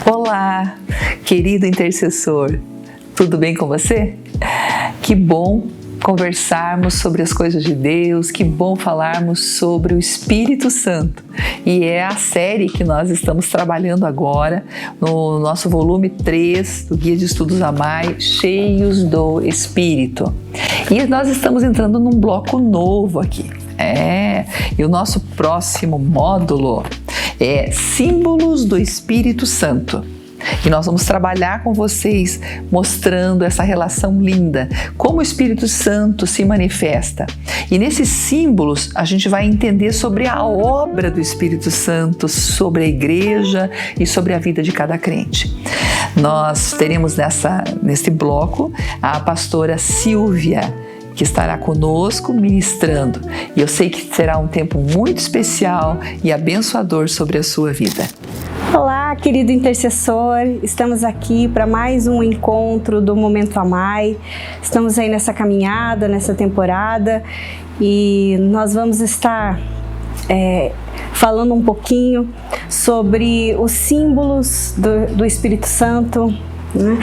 Olá, querido intercessor, tudo bem com você? Que bom conversarmos sobre as coisas de Deus, que bom falarmos sobre o Espírito Santo. E é a série que nós estamos trabalhando agora no nosso volume 3 do Guia de Estudos AMAI, Cheios do Espírito. E nós estamos entrando num bloco novo aqui. E o nosso próximo módulo é Símbolos do Espírito Santo. E nós vamos trabalhar com vocês mostrando essa relação linda, como o Espírito Santo se manifesta. E nesses símbolos a gente vai entender sobre a obra do Espírito Santo, sobre a igreja e sobre a vida de cada crente. Nós teremos nesse bloco a pastora Silvia, que estará conosco ministrando. E eu sei que será um tempo muito especial e abençoador sobre a sua vida. Olá, querido intercessor, estamos aqui para mais um encontro do Momento AMAI. Estamos aí nessa caminhada, nessa temporada, e nós vamos estar falando um pouquinho sobre os símbolos do Espírito Santo, né?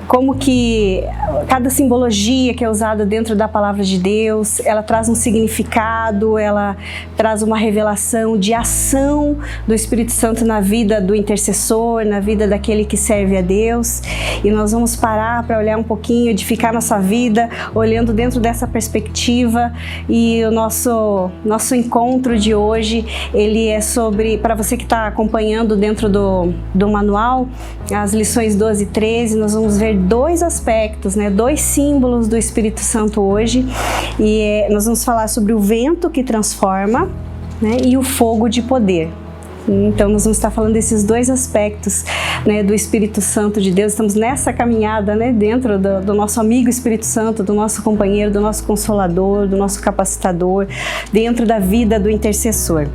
Como que cada simbologia que é usada dentro da palavra de Deus, ela traz um significado, ela traz uma revelação de ação do Espírito Santo na vida do intercessor, na vida daquele que serve a Deus. E nós vamos parar para olhar um pouquinho, edificar nossa vida, olhando dentro dessa perspectiva. E o nosso encontro de hoje, ele é sobre, para você que está acompanhando dentro do manual, as lições 12 e 13, nós vamos ver dois aspectos, né? Dois símbolos do Espírito Santo hoje. E nós vamos falar sobre o vento que transforma, né? E o fogo de poder. Então nós vamos estar falando desses dois aspectos, né, do Espírito Santo de Deus. Estamos nessa caminhada, né, dentro do nosso amigo Espírito Santo, do nosso companheiro, do nosso consolador, do nosso capacitador, dentro da vida do intercessor.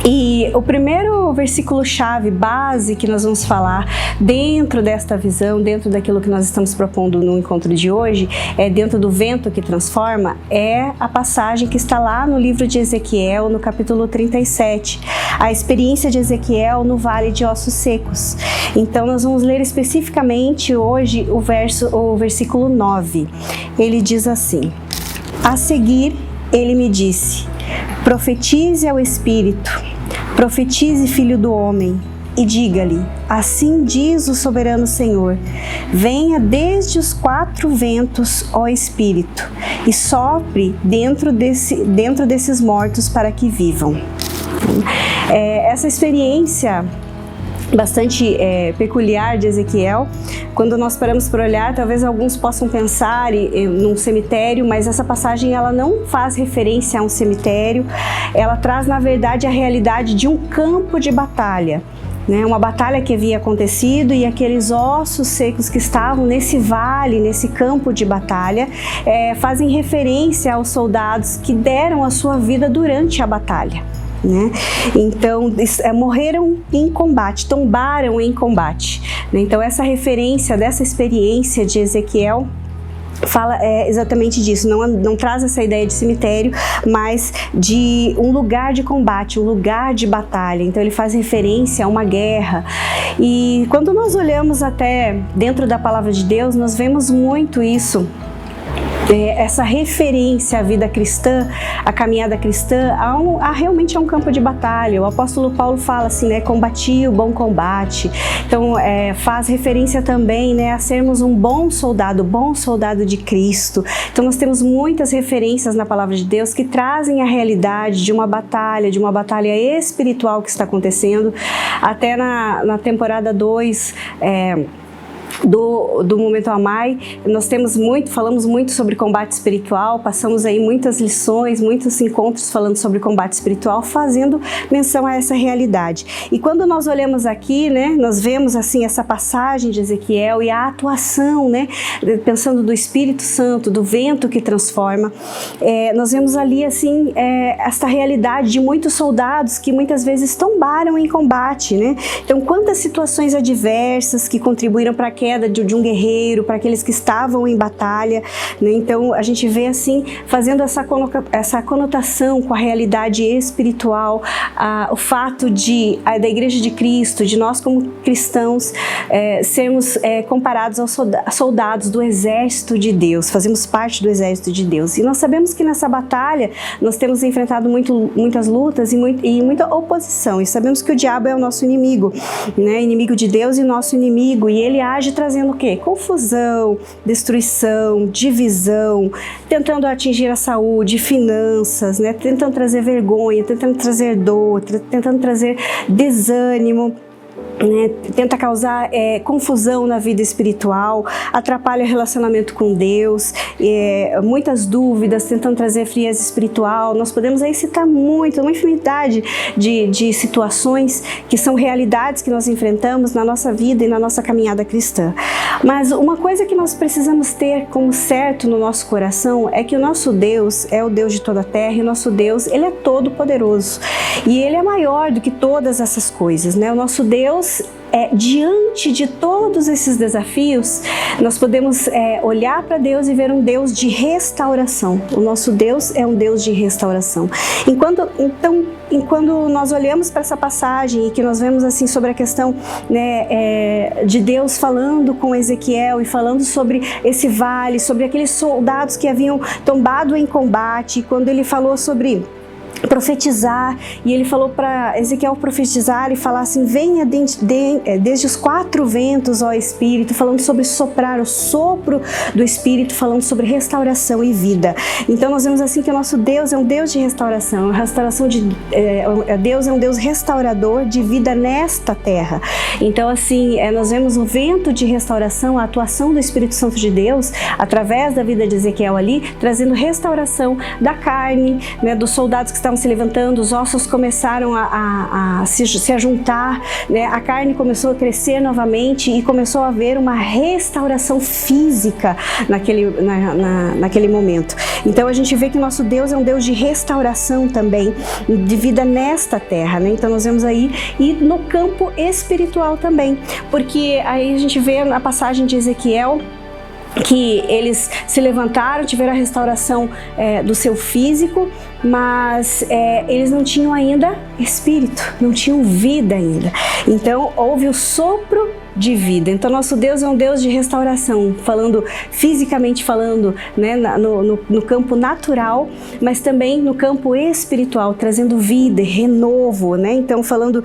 E o primeiro versículo-chave, base, que nós vamos falar dentro desta visão, dentro daquilo que nós estamos propondo no encontro de hoje, dentro do vento que transforma, é a passagem que está lá no livro de Ezequiel, no capítulo 37, a experiência de Ezequiel no Vale de Ossos Secos. Então nós vamos ler especificamente hoje o versículo 9. Ele diz assim: a seguir ele me disse: profetize ao Espírito, profetize, filho do homem, e diga-lhe: assim diz o soberano Senhor, venha desde os quatro ventos, ó Espírito, e sopre dentro desses mortos para que vivam. Essa experiência bastante peculiar de Ezequiel, quando nós paramos para olhar, talvez alguns possam pensar num cemitério, mas essa passagem ela não faz referência a um cemitério, ela traz na verdade a realidade de um campo de batalha, né? Uma batalha que havia acontecido, e aqueles ossos secos que estavam nesse vale, nesse campo de batalha, fazem referência aos soldados que deram a sua vida durante a batalha. Né? Então morreram em combate, tombaram em combate, né? Então essa referência dessa experiência de Ezequiel fala exatamente disso, não traz essa ideia de cemitério, mas de um lugar de combate, um lugar de batalha. Então ele faz referência a uma guerra. E quando nós olhamos até dentro da palavra de Deus, nós vemos muito isso, essa referência à vida cristã, à caminhada cristã, realmente a um campo de batalha. O apóstolo Paulo fala assim, né, combati o bom combate. Então faz referência também, né, a sermos um bom soldado de Cristo. Então nós temos muitas referências na palavra de Deus que trazem a realidade de uma batalha espiritual que está acontecendo. Até na temporada 2, do Momento AMAI, nós falamos muito sobre combate espiritual, passamos aí muitas lições, muitos encontros falando sobre combate espiritual, fazendo menção a essa realidade. E quando nós olhamos aqui, né, nós vemos assim essa passagem de Ezequiel e a atuação, né, pensando do Espírito Santo, do vento que transforma, nós vemos ali assim esta realidade de muitos soldados que muitas vezes tombaram em combate, né? Então quantas situações adversas que contribuíram para que queda de um guerreiro, para aqueles que estavam em batalha, né? Então a gente vê assim, fazendo essa conotação com a realidade espiritual, o fato da Igreja de Cristo, de nós como cristãos, sermos comparados aos soldados do exército de Deus, fazemos parte do exército de Deus. E nós sabemos que nessa batalha nós temos enfrentado muitas lutas e muita oposição, e sabemos que o diabo é o nosso inimigo, né? Inimigo de Deus e nosso inimigo, e ele age trazendo o quê? Confusão, destruição, divisão, tentando atingir a saúde, finanças, né? Tentando trazer vergonha, tentando trazer dor, tentando trazer desânimo, né? Tenta causar confusão na vida espiritual, atrapalha o relacionamento com Deus, muitas dúvidas, tentando trazer frieza espiritual. Nós podemos aí citar uma infinidade de situações que são realidades que nós enfrentamos na nossa vida e na nossa caminhada cristã. Mas uma coisa que nós precisamos ter como certo no nosso coração é que o nosso Deus é o Deus de toda a terra, e o nosso Deus, ele é todo poderoso, e ele é maior do que todas essas coisas, né? O nosso Deus, diante de todos esses desafios, nós podemos olhar para Deus e ver um Deus de restauração. O nosso Deus é um Deus de restauração. Enquanto nós olhamos para essa passagem e que nós vemos assim sobre a questão, né, de Deus falando com Ezequiel e falando sobre esse vale, sobre aqueles soldados que haviam tombado em combate, quando ele falou sobre profetizar, e ele falou para Ezequiel profetizar e falar assim: venha desde os 4 ventos, ó Espírito, falando sobre soprar, o sopro do Espírito, falando sobre restauração e vida. Então nós vemos assim que o nosso Deus é um Deus de restauração, Deus é um Deus restaurador de vida nesta terra. Então assim, nós vemos o vento de restauração, a atuação do Espírito Santo de Deus através da vida de Ezequiel ali, trazendo restauração da carne, né, dos soldados que estavam se levantando, os ossos começaram a se ajuntar, né? A carne começou a crescer novamente e começou a haver uma restauração física naquele momento. Então a gente vê que nosso Deus é um Deus de restauração também, de vida nesta terra, né? Então nós vemos aí, e no campo espiritual também, porque aí a gente vê na passagem de Ezequiel que eles se levantaram, tiveram a restauração do seu físico, mas eles não tinham ainda espírito, não tinham vida ainda. Então houve o sopro de vida. Então nosso Deus é um Deus de restauração, falando fisicamente falando, né, no campo natural, mas também no campo espiritual, trazendo vida, renovo, né? Então falando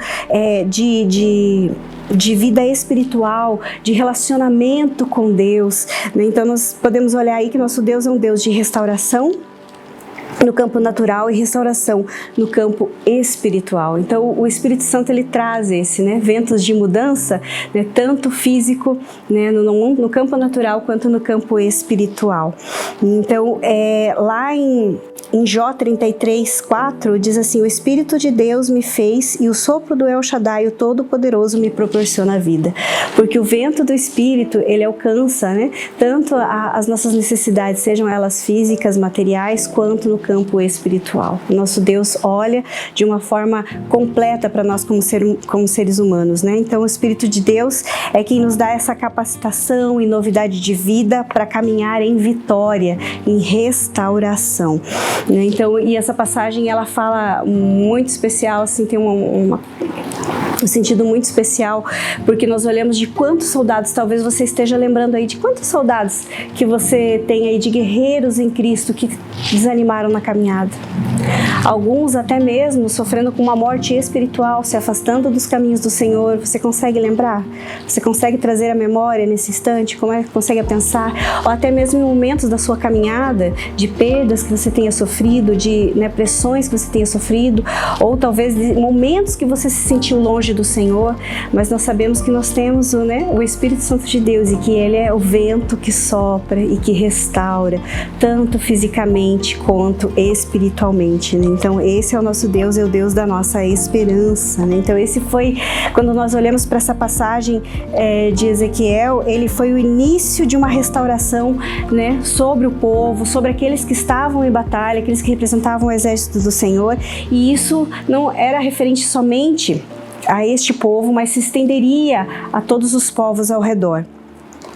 de vida espiritual, de relacionamento com Deus, né? Então nós podemos olhar aí que nosso Deus é um Deus de restauração no campo natural e restauração no campo espiritual. Então o Espírito Santo, ele traz ventos de mudança, né, tanto físico, né, no campo natural quanto no campo espiritual. Então lá em Jó 33:4 diz assim: o Espírito de Deus me fez e o sopro do El Shaddai, o Todo-Poderoso, me proporciona a vida. Porque o vento do Espírito, ele alcança, né, tanto as nossas necessidades, sejam elas físicas, materiais, quanto no campo espiritual. Nosso Deus olha de uma forma completa para nós como seres humanos, né? Então o Espírito de Deus é quem nos dá essa capacitação e novidade de vida para caminhar em vitória, em restauração. Então, e essa passagem, ela fala muito especial, assim, tem um sentido muito especial, porque nós olhamos de quantos soldados, talvez você esteja lembrando aí de quantos soldados que você tem aí de guerreiros em Cristo que desanimaram na caminhada. Alguns até mesmo sofrendo com uma morte espiritual, se afastando dos caminhos do Senhor. Você consegue lembrar? Você consegue trazer a memória nesse instante? Como é que consegue pensar? Ou até mesmo em momentos da sua caminhada, de perdas que você tenha sofrido, de pressões que você tenha sofrido, ou talvez de momentos que você se sentiu longe do Senhor, mas nós sabemos que nós temos o Espírito Santo de Deus, e que Ele é o vento que sopra e que restaura, tanto fisicamente quanto espiritualmente, né? Então esse é o nosso Deus, é o Deus da nossa esperança, né? Então esse foi, quando nós olhamos para essa passagem de Ezequiel, ele foi o início de uma restauração, né, sobre o povo, sobre aqueles que estavam em batalha, aqueles que representavam o exército do Senhor, e isso não era referente somente a este povo, mas se estenderia a todos os povos ao redor.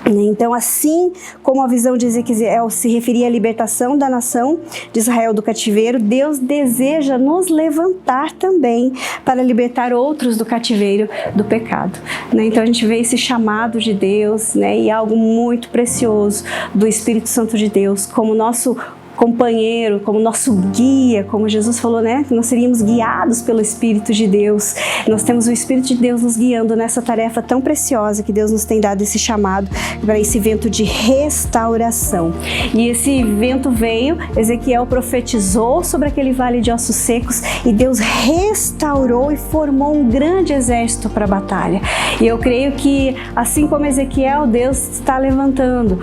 Então, assim como a visão de Ezequiel se referia à libertação da nação de Israel do cativeiro, Deus deseja nos levantar também para libertar outros do cativeiro do pecado. Então, a gente vê esse chamado de Deus, e algo muito precioso do Espírito Santo de Deus como nosso companheiro, como nosso guia, como Jesus falou, que nós seríamos guiados pelo Espírito de Deus. Nós temos o Espírito de Deus nos guiando nessa tarefa tão preciosa que Deus nos tem dado esse chamado para esse vento de restauração. E esse vento veio, Ezequiel profetizou sobre aquele vale de ossos secos e Deus restaurou e formou um grande exército para a batalha. E eu creio que, assim como Ezequiel, Deus está levantando,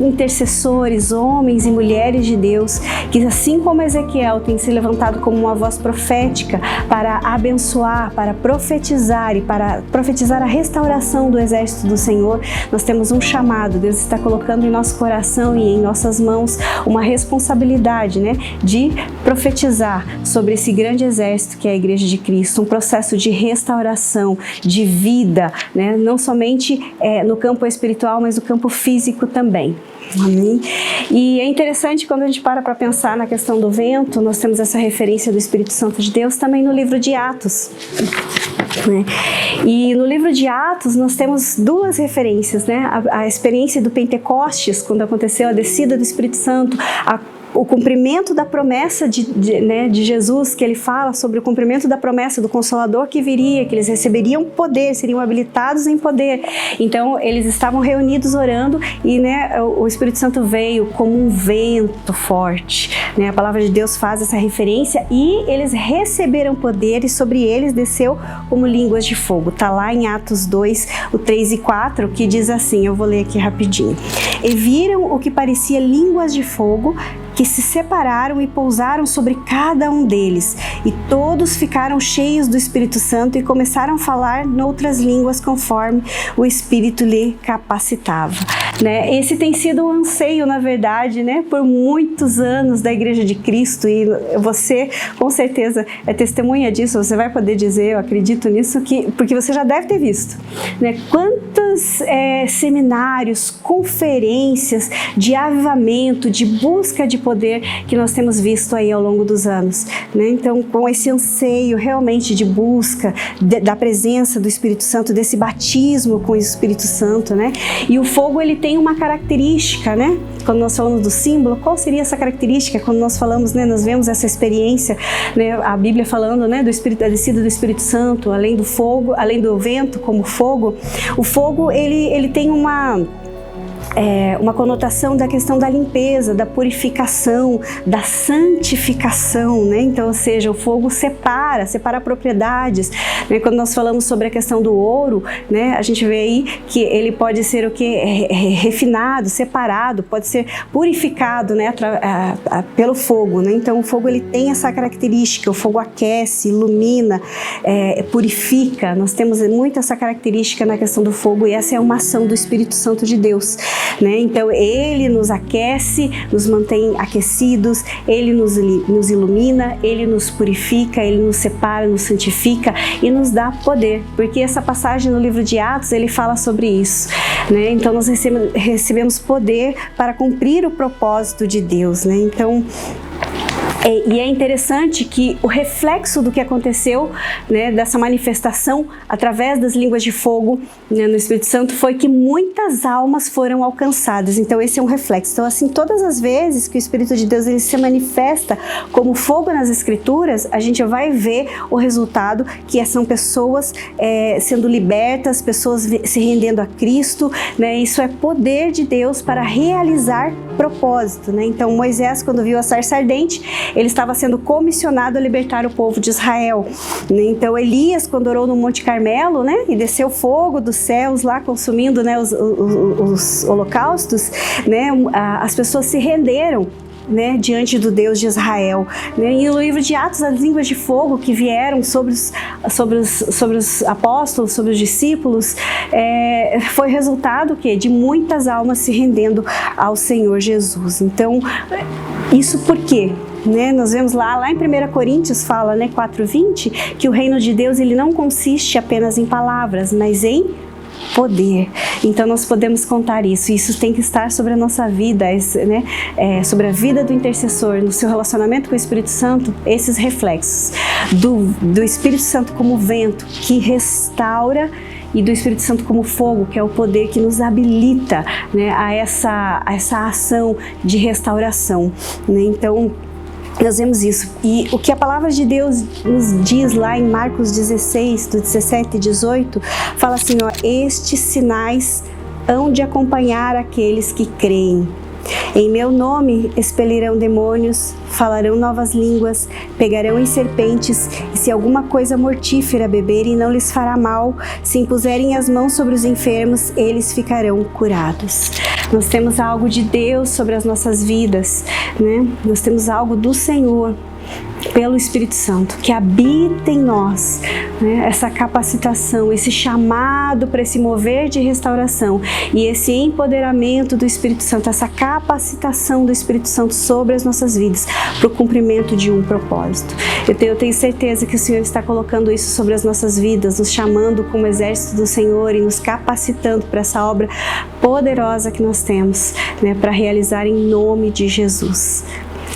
intercessores, homens e mulheres de Deus, que assim como Ezequiel tem se levantado como uma voz profética para abençoar, para profetizar e para profetizar a restauração do exército do Senhor, nós temos um chamado. Deus está colocando em nosso coração e em nossas mãos uma responsabilidade, de profetizar sobre esse grande exército que é a Igreja de Cristo, um processo de restauração, de vida, não somente no campo espiritual, mas no campo físico também. Amém? E é interessante quando a gente para pensar na questão do vento, nós temos essa referência do Espírito Santo de Deus também no livro de Atos. E no livro de Atos nós temos duas referências, a experiência do Pentecostes, quando aconteceu a descida do Espírito Santo, o cumprimento da promessa de Jesus, que ele fala sobre o cumprimento da promessa do Consolador que viria, que eles receberiam poder, seriam habilitados em poder. Então eles estavam reunidos orando e o Espírito Santo veio como um vento forte. A palavra de Deus faz essa referência e eles receberam poder e sobre eles desceu como línguas de fogo. Está lá em Atos 2, o 3 e 4, que diz assim, eu vou ler aqui rapidinho. E viram o que parecia línguas de fogo que se separaram e pousaram sobre cada um deles, e todos ficaram cheios do Espírito Santo e começaram a falar noutras línguas conforme o Espírito lhe capacitava. Esse tem sido um anseio, na verdade, por muitos anos da Igreja de Cristo, e você com certeza é testemunha disso. Você vai poder dizer, eu acredito nisso, porque você já deve ter visto, quantos seminários, conferências de avivamento, de busca de poder que nós temos visto aí ao longo dos anos, Então, com esse anseio realmente de busca da presença do Espírito Santo, desse batismo com o Espírito Santo, E o fogo, ele tem uma característica, Quando nós falamos do símbolo, qual seria essa característica? Quando nós falamos, nós vemos essa experiência, a Bíblia falando, do Espírito, da descida do Espírito Santo, além do fogo, além do vento como fogo. O fogo, ele tem uma conotação da questão da limpeza, da purificação, da santificação, Então, ou seja, o fogo separa propriedades, Quando nós falamos sobre a questão do ouro, a gente vê aí que ele pode ser refinado, separado, pode ser purificado, pelo fogo, Então, o fogo, ele tem essa característica, o fogo aquece, ilumina, purifica. Nós temos muito essa característica na questão do fogo, e essa é uma ação do Espírito Santo de Deus. Então ele nos aquece, nos mantém aquecidos, ele nos ilumina, ele nos purifica, ele nos separa, nos santifica e nos dá poder, porque essa passagem no livro de Atos, ele fala sobre isso, Então nós recebemos poder para cumprir o propósito de Deus, Então e é interessante que o reflexo do que aconteceu, dessa manifestação através das línguas de fogo, no Espírito Santo, foi que muitas almas foram alcançadas. Então esse é um reflexo. Então, assim, todas as vezes que o Espírito de Deus, ele se manifesta como fogo nas Escrituras, a gente vai ver o resultado, que são pessoas sendo libertas, pessoas se rendendo a Cristo, Isso é poder de Deus para realizar propósito, Então Moisés, quando viu a sarça ardente, ele estava sendo comissionado a libertar o povo de Israel. Então Elias, quando orou no Monte Carmelo, e desceu fogo dos céus lá, consumindo os holocaustos, as pessoas se renderam, diante do Deus de Israel. E no livro de Atos, as línguas de fogo que vieram sobre os apóstolos, sobre os discípulos, foi resultado de muitas almas se rendendo ao Senhor Jesus. Então, isso por quê? Nós vemos lá em 1 Coríntios fala, 4:20, que o reino de Deus, ele não consiste apenas em palavras, mas em poder. Então nós podemos contar isso. Isso tem que estar sobre a nossa vida, né? Sobre a vida do intercessor, no seu relacionamento com o Espírito Santo, esses reflexos do Espírito Santo como vento que restaura e do Espírito Santo como fogo, que é o poder que nos habilita, né, a essa ação de restauração, né? Então nós vemos isso. E o que a palavra de Deus nos diz lá em Marcos 16, do 17 e 18, fala assim, ó, estes sinais hão de acompanhar aqueles que creem. Em meu nome expelirão demônios, falarão novas línguas, pegarão em serpentes, e se alguma coisa mortífera beberem não lhes fará mal, se impuserem as mãos sobre os enfermos, eles ficarão curados. Nós temos algo de Deus sobre as nossas vidas, né? Nós temos algo do Senhor pelo Espírito Santo, que habita em nós, né? Essa capacitação, esse chamado para esse mover de restauração e esse empoderamento do Espírito Santo, essa capacitação do Espírito Santo sobre as nossas vidas, para o cumprimento de um propósito. Eu tenho certeza que o Senhor está colocando isso sobre as nossas vidas, nos chamando como exército do Senhor e nos capacitando para essa obra poderosa que nós temos, né, para realizar em nome de Jesus.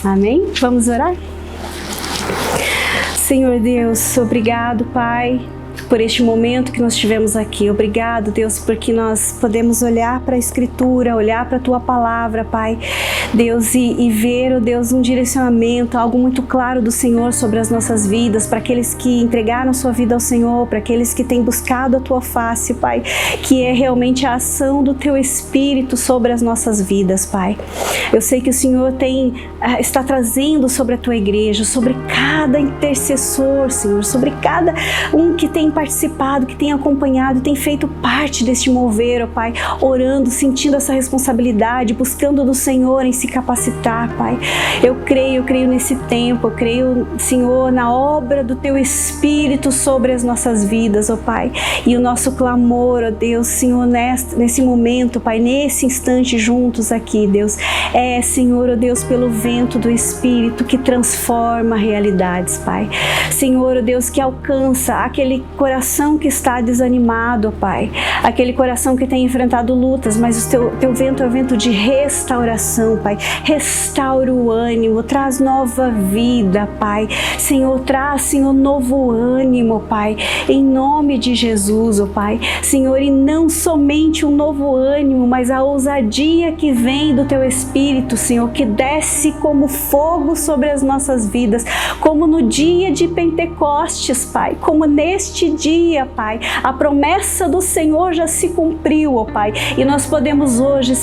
Amém? Vamos orar? Senhor Deus, obrigado, Pai, por este momento que nós tivemos aqui. Obrigado, Deus, porque nós podemos olhar para a Escritura, olhar para a Tua Palavra, Pai, Deus, e ver, oh Deus, um direcionamento, algo muito claro do Senhor sobre as nossas vidas, para aqueles que entregaram sua vida ao Senhor, para aqueles que têm buscado a Tua face, Pai, que é realmente a ação do Teu Espírito sobre as nossas vidas, Pai. Eu sei que o Senhor está trazendo sobre a Tua igreja, sobre cada intercessor, Senhor, sobre cada um que tem participado, que tem acompanhado, tem feito parte deste mover, ó Pai, orando, sentindo essa responsabilidade, buscando do Senhor em se capacitar, Pai. Eu creio nesse tempo, eu creio, Senhor, na obra do Teu Espírito sobre as nossas vidas, ó Pai, e o nosso clamor, ó Deus, Senhor, nesse momento, Pai, nesse instante juntos aqui, Deus, Senhor, ó Deus, pelo vento do Espírito que transforma realidades, Pai. Senhor, ó Deus, que alcança aquele coração que está desanimado, ó Pai, aquele coração que tem enfrentado lutas, mas o teu vento é o vento de restauração, Pai. Restaura o ânimo, traz nova vida, Pai. Senhor, traz, Senhor, novo ânimo, Pai, em nome de Jesus, ó Pai. Senhor, e não somente um novo ânimo, mas a ousadia que vem do Teu Espírito, Senhor, que desce como fogo sobre as nossas vidas, como no dia de Pentecostes, Pai, como neste dia, Pai, a promessa do Senhor já se cumpriu, ó Pai, e nós podemos hoje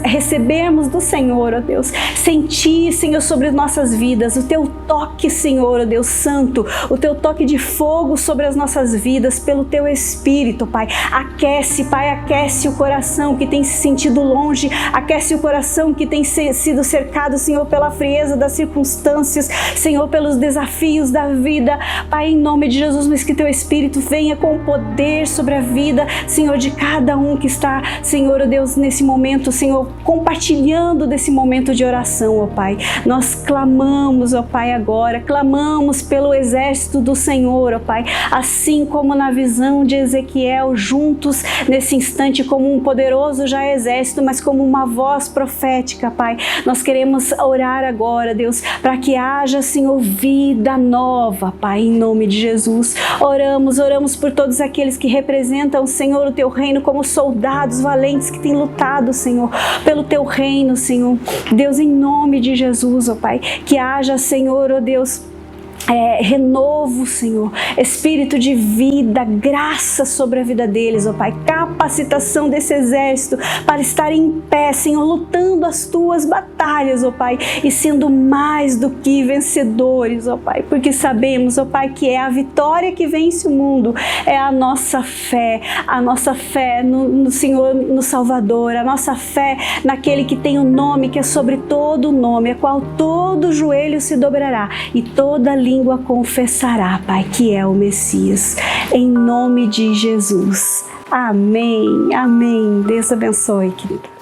recebermos do Senhor, ó Deus, sentir, Senhor, sobre nossas vidas, o Teu toque, Senhor, ó Deus Santo, o Teu toque de fogo sobre as nossas vidas, pelo Teu Espírito, Pai. Aquece, Pai, aquece o coração que tem se sentido longe, aquece o coração que tem sido cercado, Senhor, pela frieza das circunstâncias, Senhor, pelos desafios da vida, Pai, em nome de Jesus, mas que Teu Espírito venha com poder sobre a vida, Senhor, de cada um que está, Senhor, ó Deus, nesse momento, Senhor, compartilhando desse momento de oração, ó Pai. Nós clamamos, ó Pai, agora, clamamos pelo exército do Senhor, ó Pai, assim como na visão de Ezequiel, juntos nesse instante como um poderoso já exército, mas como uma voz profética, Pai. Nós queremos orar agora, Deus, para que haja, Senhor, vida nova, Pai, em nome de Jesus. Oramos por todos aqueles que representam, Senhor, o Teu reino como soldados valentes que têm lutado, Senhor, pelo Teu reino, Senhor. Deus, em nome de Jesus, ó Pai, que haja, Senhor, ó Deus, renovo, Senhor, espírito de vida, graça sobre a vida deles, ó Pai, capacitação desse exército para estar em pé, Senhor, lutando as Tuas batalhas, ó Pai, e sendo mais do que vencedores, ó Pai, porque sabemos, ó Pai, que é a vitória que vence o mundo, é a nossa fé no Senhor, no Salvador, a nossa fé naquele que tem o nome que é sobre todo o nome, a qual todo joelho se dobrará e toda língua confessará, Pai, que é o Messias. Em nome de Jesus. Amém. Amém. Deus abençoe, querido.